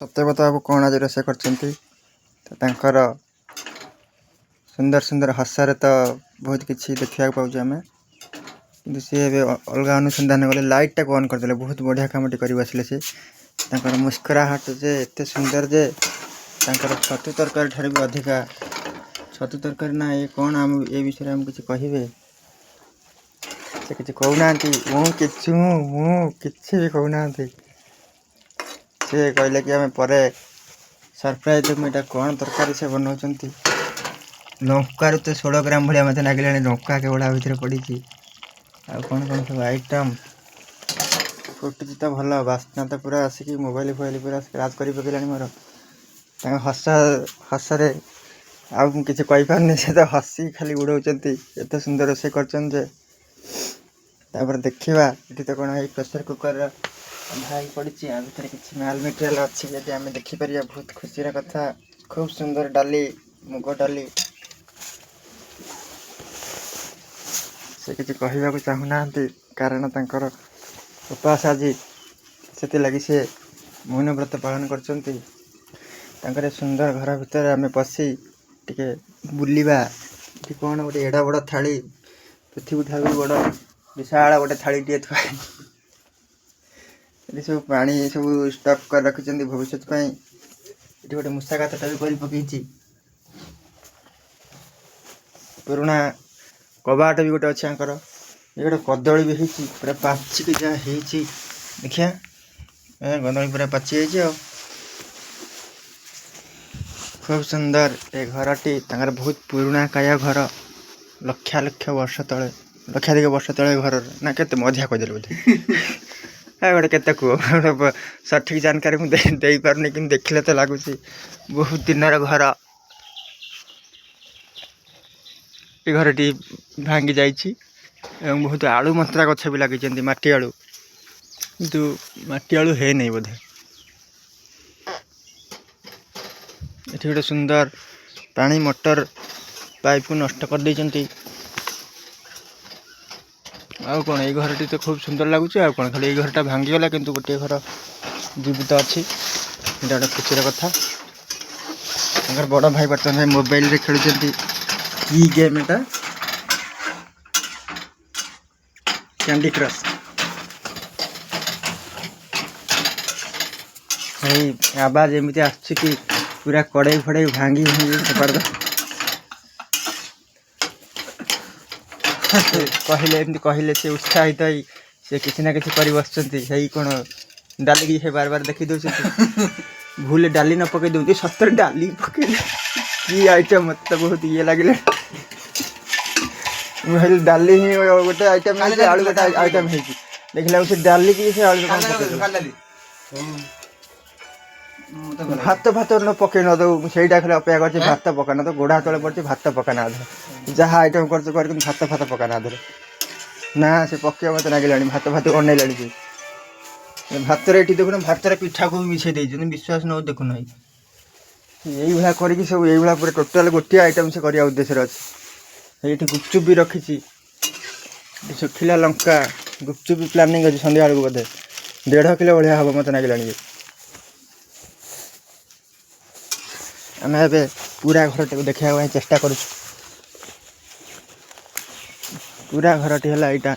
ସତ୍ୟବ୍ରତ ବାବୁ କ'ଣ ଆଜି ରୋଷେଇ କରିଛନ୍ତି? ତ ତାଙ୍କର ସୁନ୍ଦର ସୁନ୍ଦର ହସରେ ତ ବହୁତ କିଛି ଦେଖିବାକୁ ପାଉଛୁ ଆମେ, କିନ୍ତୁ ସିଏ ଏବେ ଅଲଗା ଅନୁସନ୍ଧାନ କଲେ, ଲାଇଟ୍ଟାକୁ ଅନ୍ କରିଦେଲେ। ବହୁତ ବଢ଼ିଆ କାମଟି କରି ବସିଲେ ସେ। ତାଙ୍କର ମୁସ୍କୁରାହଟ ଯେ ଏତେ ସୁନ୍ଦର ଯେ ତାଙ୍କର ଛତୁ ତରକାରୀ ଠାରୁ ବି ଅଧିକା। ଛତୁ ତରକାରୀ ନା ଏ କ'ଣ ଏ ବିଷୟରେ ଆମକୁ କିଛି କହିବେ? ସେ କିଛି କହୁନାହାନ୍ତି। ମୁଁ କିଛି ବି କହୁନାହାନ୍ତି। ସେ କହିଲେ କି ଆମେ ପରେ ସରପ୍ରାଇଜ୍ ଦେବୁ। ଏଇଟା କ'ଣ ତରକାରୀ ସେ ବନାଉଛନ୍ତି? ଲଙ୍କାରୁ ତ 16 ଗ୍ରାମ ଭଳିଆ ମୋତେ ଲାଗିଲାଣି ଲଙ୍କା କେବଳ ଭିତରେ ପଡ଼ିଛି। ଆଉ କ'ଣ କ'ଣ ସବୁ ଆଇଟମ୍ ଫୁଟୁଛି ତ ଭଲ। ବାସ୍ନା ତ ପୁରା ଆସିକି ମୋବାଇଲ୍ ପୁରା ସ୍କ୍ରାଚ୍ କରି ପକେଇଲାଣି ମୋର। ତାଙ୍କ ହସରେ ଆଉ ମୁଁ କିଛି କହିପାରୁନି। ସେ ତ ହସି ଖାଲି ଉଡ଼ଉଛନ୍ତି। ଏତେ ସୁନ୍ଦର ରୋଷେଇ କରିଛନ୍ତି ଯେ। ତାପରେ ଦେଖିବା, ଏଠି ତ କ'ଣ ଏଇ ପ୍ରେସର୍ କୁକର୍ର ଭାଇ ପଡ଼ିଛି। ଆ ଭିତରେ କିଛି ମାଲ୍ ମେଟେରିଆଲ୍ ଅଛି ଯଦି ଆମେ ଦେଖିପାରିବା ବହୁତ ଖୁସିର କଥା। ଖୁବ୍ ସୁନ୍ଦର ଡାଲି, ମୁଗ ଡାଲି। ସେ କିଛି କହିବାକୁ ଚାହୁଁନାହାନ୍ତି କାରଣ ତାଙ୍କର ଉପାସ ଆଜି, ସେଥିଲାଗି ସେ ମୌନବ୍ରତ ପାଳନ କରିଛନ୍ତି। ତାଙ୍କର ସୁନ୍ଦର ଘର ଭିତରେ ଆମେ ପଶି ଟିକେ ବୁଲିବା। ଏଠି କ'ଣ ଗୋଟେ ଏଡ଼େ ବଡ଼ ଥାଳି, ପୃଥିବୀ ଠାରୁ ବଡ଼ ବିଶାଳ ଗୋଟେ ଥାଳିଟିଏ ଥୁଆ। ଏଠି ସବୁ ପାଣି ସବୁ ଷ୍ଟକ୍ କରି ରଖିଛନ୍ତି ଭବିଷ୍ୟତ ପାଇଁ। ଏଠି ଗୋଟେ ମୂଷା ଗାତଟା ବି କରି ପକେଇଛି। ପୁରୁଣା କବାଟ ବି ଗୋଟେ ଅଛି ଆଙ୍କର। ଏ ଗୋଟେ କଦଳୀ ବି ହେଇଛି, ପୁରା ପାଚିକି ଯାହା ହେଇଛି। ଦେଖିଆ କଦଳୀ ପୁରା ପାଚି ଯାଇଛି ଆଉ। ଖୁବ୍ ସୁନ୍ଦର ଏ ଘରଟି। ତାଙ୍କର ବହୁତ ପୁରୁଣା କାୟ ଘର। ଲକ୍ଷାଧିକ ବର୍ଷ ତଳେ ଘରର ନା କେତେ ମଜା କହିଦେଲି ବୋଧେ। ଗୋଟେ କେତେ କୁହ, ସଠିକ୍ ଜାନକାରୀ ମୁଁ ଦେଇପାରୁନି, କିନ୍ତୁ ଦେଖିଲେ ତ ଲାଗୁଛି ବହୁତ ଦିନର ଘର। ଏ ଘରଟି ଭାଙ୍ଗି ଯାଇଛି ଏବଂ ବହୁତ ଆଳୁ ମନ୍ଥରା ଗଛ ବି ଲାଗିଛନ୍ତି, ମାଟି ଆଳୁ, କିନ୍ତୁ ମାଟି ଆଳୁ ହେଇନାହିଁ ବୋଧେ। ଏଠି ଗୋଟେ ସୁନ୍ଦର ପାଣି ମଟର ପାଇପ୍ ନଷ୍ଟ କରିଦେଇଛନ୍ତି। ଆଉ କ'ଣ ଏଇ ଘରଟି ତ ଖୁବ୍ ସୁନ୍ଦର ଲାଗୁଛି। ଆଉ କ'ଣ ଖାଲି ଏଇ ଘରଟା ଭାଙ୍ଗିଗଲା, କିନ୍ତୁ ଗୋଟିଏ ଘର ଜୀବିତ ଅଛି। ଏଇଟା ଗୋଟେ ଖୁସିର କଥା। ତାଙ୍କର ବଡ଼ ଭାଇ ବର୍ତ୍ତମାନ ମୋବାଇଲରେ ଖେଳୁଛନ୍ତି। କି ଗେମ୍ ଏଟା? Candy cross. ଏଇ ଆବାଜ ଏମିତି ଆସୁଛି କି ପୁରା କଡ଼େଇ ଫଡ଼େଇ ଭାଙ୍ଗି ଫୋପାଡ଼ି କହିଲେ, ଏମିତି କହିଲେ ସେ ଉତ୍ସାହିତ ହେଇ ସେ କିଛି ନା କିଛି କରି ବସୁଛନ୍ତି। ସେଇ କ'ଣ ଡାଲିକି ସେ ବାର ଦେଖି ଦେଉଛନ୍ତି। ଭୁଲ ଡାଲି ନ ପକେଇ ଦେଉଛି, ସତରେ ଡାଲି ପକେଇଲେ କି ଆଇଟମ୍। ମୋତେ ତ ବହୁତ ଇଏ ଲାଗିଲା। ମୁଁ ଭାବିଲି ଡାଲି ହିଁ ଗୋଟେ ଆଇଟମ୍ ହେଇଛି, ଆଳୁ ଗୋଟେ ଆଇଟମ୍ ହେଇଛି। ଦେଖିଲା ସେ ଡାଲିକି ସେ ଆଳୁ କ'ଣ ପକେଇ ଭାତ ନ ପକେଇ ନ ଦେଉ। ସେଇଟା ଖାଲି ଅପେକ୍ଷା କରିଛି, ଭାତ ପକାନା ତ ଗୋଡ଼ା ତଳେ ପଡ଼ିଛି, ଭାତ ପକାନା ଆଧରେ। ଯାହା ଆଇଟମ୍ କରୁଛୁ କର, କିନ୍ତୁ ଭାତ ପକାନା ଆଧରେ। ନା ସେ ପକେଇବା ମୋତେ ଲାଗିଲାଣି, ଭାତ ଅନେଇଲାଣି ସେ। ଭାତରେ ଏଠି ଦେଖୁନ, ଭାତରେ ପିଠାକୁ ବି ମିଶାଇ ଦେଇଛନ୍ତି। ବିଶ୍ୱାସ ନ ଦେଖୁନ, ଏଇଭଳିଆ କରିକି ସବୁ ଏଇଭଳିଆ ପୁରା ଟୋଟାଲ୍ ଗୋଟିଏ ଆଇଟମ୍ ସେ କରିବା ଉଦ୍ଦେଶ୍ୟରେ ଅଛି। ଏଇଠି ଗୁପଚୁପ୍ ବି ରଖିଛି, ଶୁଖିଲା ଲଙ୍କା। ଗୁପଚୁପ୍ ବି ପ୍ଲାନିଂ ଅଛି ସନ୍ଧ୍ୟାବେଳକୁ ବୋଧେ 1.5 କିଲୋ ଭଳିଆ ହେବ ମୋତେ ଲାଗିଲାଣି। ଆମେ ଏବେ ପୁରା ଘରଟାକୁ ଦେଖିବା ପାଇଁ ଚେଷ୍ଟା କରୁଛୁ। ପୁରା ଘରଟି ହେଲା ଏଇଟା।